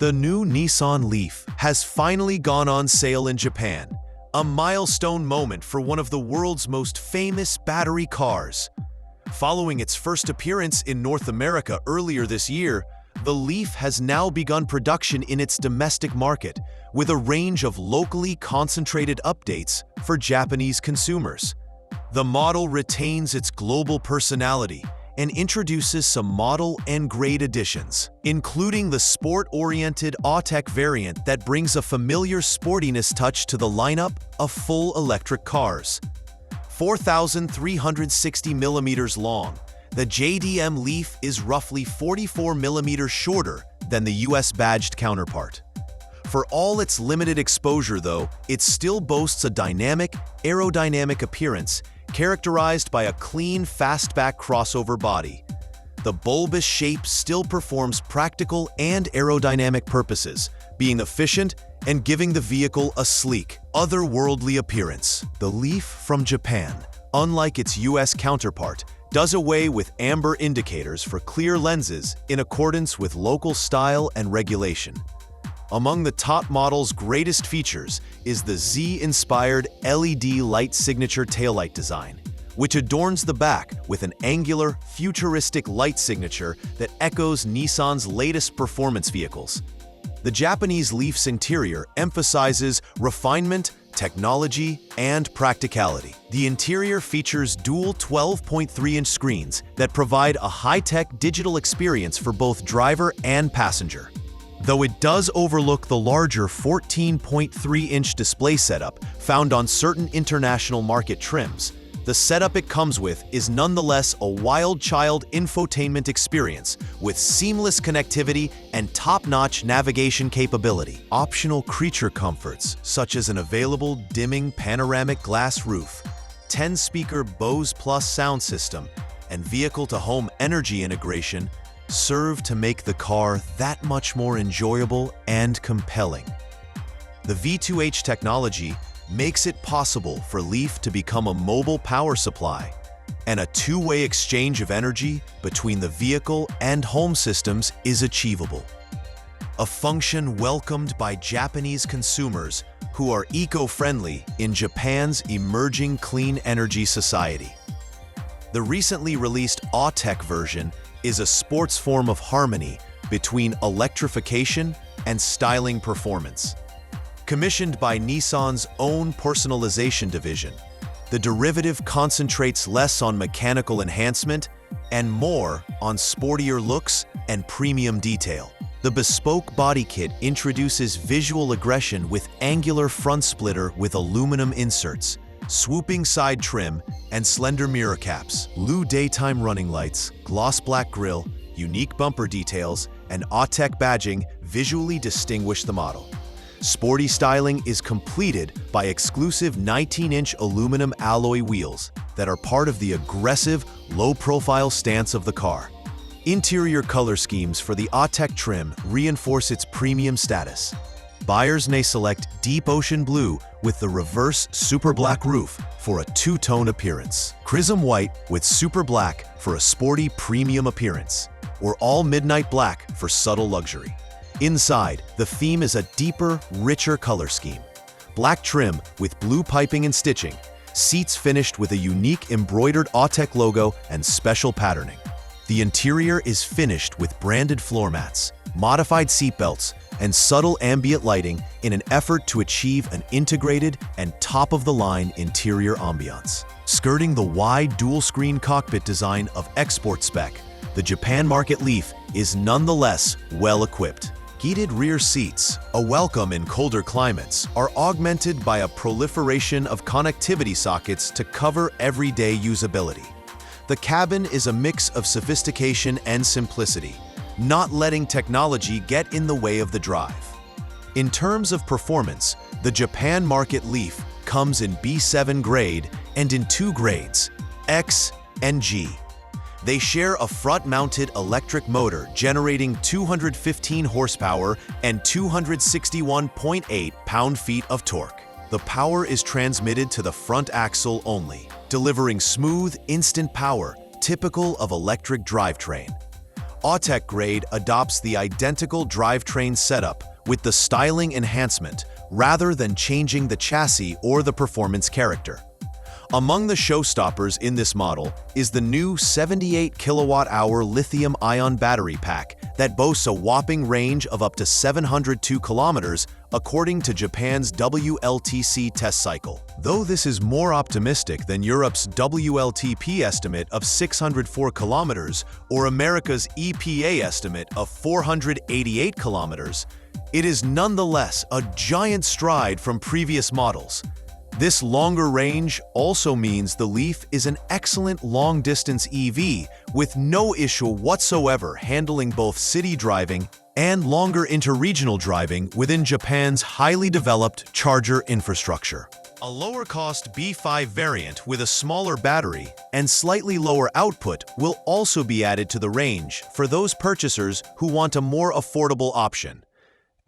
The new Nissan Leaf has finally gone on sale in Japan, a milestone moment for one of the world's most famous battery cars. Following its first appearance in North America earlier this year, the Leaf has now begun production in its domestic market with a range of locally concentrated updates for Japanese consumers. The model retains its global personality and introduces some model and grade additions, including the sport-oriented Autech variant that brings a familiar sportiness touch to the lineup of full electric cars. 4,360 millimeters long, the JDM Leaf is roughly 44 millimeters shorter than the US badged counterpart. For all its limited exposure though, it still boasts a dynamic, aerodynamic appearance characterized by a clean fastback crossover body. The bulbous shape still performs practical and aerodynamic purposes, being efficient and giving the vehicle a sleek, otherworldly appearance. The Leaf from Japan, unlike its US counterpart, does away with amber indicators for clear lenses in accordance with local style and regulation. Among the top model's greatest features is the Z-inspired LED light signature taillight design, which adorns the back with an angular, futuristic light signature that echoes Nissan's latest performance vehicles. The Japanese Leaf's interior emphasizes refinement, technology, and practicality. The interior features dual 12.3-inch screens that provide a high-tech digital experience for both driver and passenger. Though it does overlook the larger 14.3-inch display setup found on certain international market trims, the setup it comes with is nonetheless a wild-child infotainment experience with seamless connectivity and top-notch navigation capability. Optional creature comforts, such as an available dimming panoramic glass roof, 10-speaker Bose Plus sound system, and vehicle-to-home energy integration, serve to make the car that much more enjoyable and compelling. The V2H technology makes it possible for Leaf to become a mobile power supply, and a two-way exchange of energy between the vehicle and home systems is achievable. A function welcomed by Japanese consumers who are eco-friendly in Japan's emerging clean energy society. The recently released Autech version is a sports form of harmony between electrification and styling performance. Commissioned by Nissan's own personalization division, the derivative concentrates less on mechanical enhancement and more on sportier looks and premium detail. The bespoke body kit introduces visual aggression with angular front splitter with aluminum inserts, swooping side trim, and slender mirror caps. Blue daytime running lights, gloss black grille, unique bumper details, and Autech badging visually distinguish the model. Sporty styling is completed by exclusive 19-inch aluminum alloy wheels that are part of the aggressive, low-profile stance of the car. Interior color schemes for the Autech trim reinforce its premium status. Buyers may select deep ocean blue with the reverse super black roof for a two-tone appearance, prism white with super black for a sporty premium appearance, or all midnight black for subtle luxury. Inside, the theme is a deeper, richer color scheme. Black trim with blue piping and stitching, seats finished with a unique embroidered Autech logo and special patterning. The interior is finished with branded floor mats, modified seatbelts, and subtle ambient lighting in an effort to achieve an integrated and top-of-the-line interior ambiance. Skirting the wide dual-screen cockpit design of export spec, the Japan market Leaf is nonetheless well-equipped. Heated rear seats, a welcome in colder climates, are augmented by a proliferation of connectivity sockets to cover everyday usability. The cabin is a mix of sophistication and simplicity, not letting technology get in the way of the drive. In terms of performance, the Japan market Leaf comes in B7 grade and in two grades, X and G. They share a front-mounted electric motor generating 215 horsepower and 261.8 pound-feet of torque. The power is transmitted to the front axle only, delivering smooth, instant power typical of electric drivetrain. Autech grade adopts the identical drivetrain setup with the styling enhancement rather than changing the chassis or the performance character. Among the showstoppers in this model is the new 78 kilowatt-hour lithium-ion battery pack that boasts a whopping range of up to 702 kilometers according to Japan's WLTC test cycle. Though this is more optimistic than Europe's WLTP estimate of 604 kilometers or America's EPA estimate of 488 kilometers, it is nonetheless a giant stride from previous models. This longer range also means the Leaf is an excellent long-distance EV with no issue whatsoever handling both city driving and longer interregional driving within Japan's highly developed charger infrastructure. A lower-cost B5 variant with a smaller battery and slightly lower output will also be added to the range for those purchasers who want a more affordable option.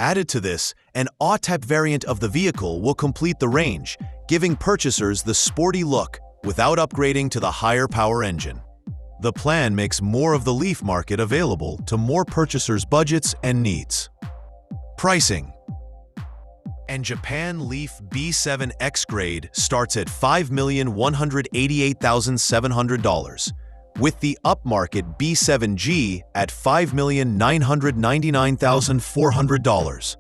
Added to this, an Autech variant of the vehicle will complete the range, giving purchasers the sporty look without upgrading to the higher power engine. The plan makes more of the Leaf market available to more purchasers' budgets and needs. Pricing. And Japan Leaf B7 X grade starts at $5,188,700, with the upmarket B7G at $5,999,400.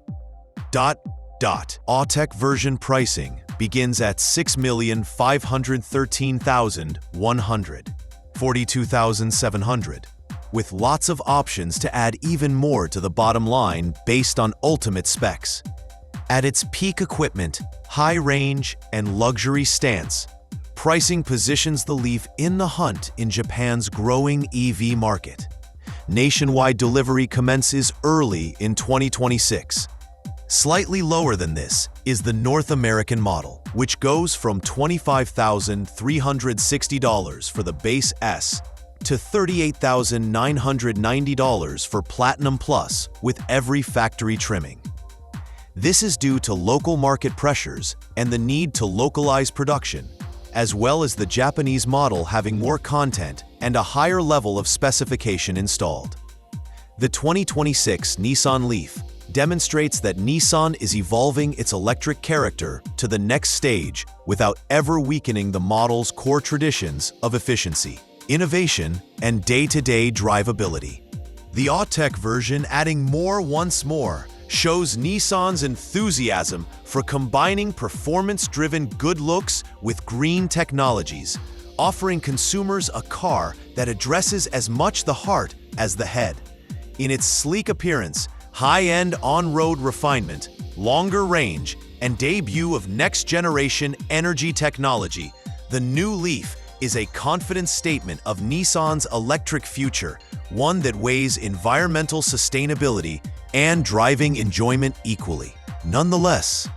Autech version pricing begins at $6,513,100, $42,700, with lots of options to add even more to the bottom line based on ultimate specs. At its peak equipment, high range, and luxury stance, pricing positions the Leaf in the hunt in Japan's growing EV market. Nationwide delivery commences early in 2026. Slightly lower than this is the North American model, which goes from $25,360 for the base S to $38,990 for Platinum Plus with every factory trimming. This is due to local market pressures and the need to localize production, as well as the Japanese model having more content and a higher level of specification installed. The 2026 Nissan Leaf demonstrates that Nissan is evolving its electric character to the next stage without ever weakening the model's core traditions of efficiency, innovation, and day-to-day drivability. The Autech version, adding more once more, shows Nissan's enthusiasm for combining performance-driven good looks with green technologies, offering consumers a car that addresses as much the heart as the head. In its sleek appearance, high-end on-road refinement, longer range, and debut of next-generation energy technology, the new Leaf is a confident statement of Nissan's electric future, one that weighs environmental sustainability and driving enjoyment equally. Nonetheless,